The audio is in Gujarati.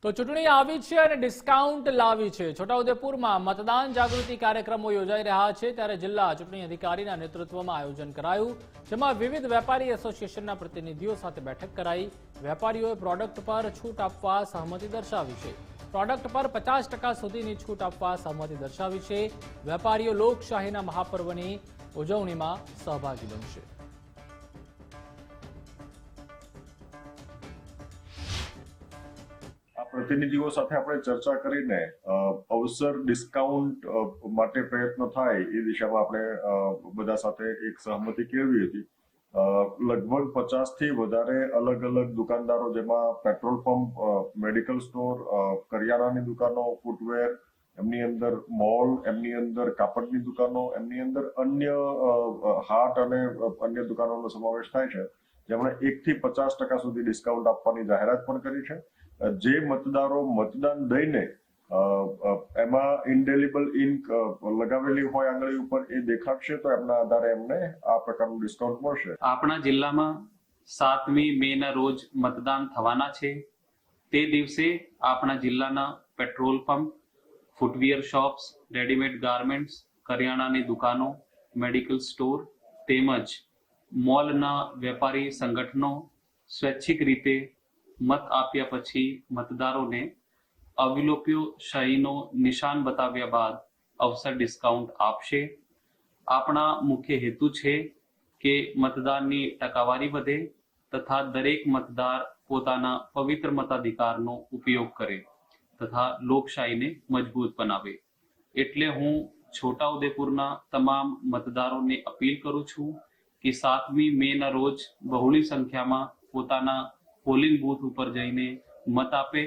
તો ચૂંટણી આવી છે અને ડિસ્કાઉન્ટ લાવી છે। છોટાઉદેપુરમાં મતદાન જાગૃતિ કાર્યક્રમો યોજાઈ રહ્યા છે, ત્યારે જિલ્લા ચૂંટણી અધિકારીના નેતૃત્વમાં આયોજન કરાયું, જેમાં વિવિધ વેપારી એસોસિએશનના પ્રતિનિધિઓ સાથે બેઠક કરાઈ। વેપારીઓએ પ્રોડક્ટ પર છૂટ આપવા સહમતિ દર્શાવી છે। પ્રોડક્ટ પર 50% સુધીની છૂટ આપવા સહમતિ દર્શાવી છે। વેપારીઓ લોકશાહીના મહાપર્વની ઉજવણીમાં સહભાગી બનશે। પ્રતિનિધિઓ સાથે આપણે ચર્ચા કરીને અવસર ડિસ્કાઉન્ટ માટે પ્રયત્ન થાય એ દિશામાં આપણે બધા સાથે એક સહમતિ કેળવી હતી। લગભગ 50 થી વધારે અલગ અલગ દુકાનદારો, જેમાં પેટ્રોલ પંપ, મેડિકલ સ્ટોર, કરિયાણાની દુકાનો, ફૂટવેર, એમની અંદર મોલ, એમની અંદર કાપડની દુકાનો, એમની અંદર અન્ય હાટ અને અન્ય દુકાનોનો સમાવેશ થાય છે, જેમણે 1 થી 50% સુધી ડિસ્કાઉન્ટ આપવાની જાહેરાત પણ કરી છે। જે મતદારો મતદાન દઈને એમાં ઇન્ડેલિબલ ઇન્ક લગાવેલી હોય આંગળી ઉપર, એ દેખાડશે તો એમના આધારે એમને આ પ્રકારનું ડિસ્કાઉન્ટ મળશે। આપણા જિલ્લામાં 7મી મેના રોજ મતદાન થવાના છે। તે દિવસે આપણા જિલ્લાના petrol pump, footwear shops, readymade garments, કરિયાણાની દુકાનો, મેડિકલ સ્ટોર તેમજ મોલના વેપારી સંગઠનો સ્વૈચ્છિક રીતે મત આપ્યા પછી મતદારોને અવિલોપ્ય શાહીનો નિશાન બતાવ્યા બાદ અવસર ડિસ્કાઉન્ટ આપશે। આપણા મુખ્ય હેતુ છે કે મતદાનની ટકાવારી વધે તથા દરેક મતદાર પોતાના પવિત્ર મતાધિકારનો ઉપયોગ કરે તથા લોકશાહીને મજબૂત બનાવે। એટલે હું છોટાઉદેપુરના તમામ મતદારોને અપીલ કરું છું કે 7મી મેના રોજ બહોળી સંખ્યામાં પોતાના પોલિંગ બૂથ ઉપર જઈને મત આપે।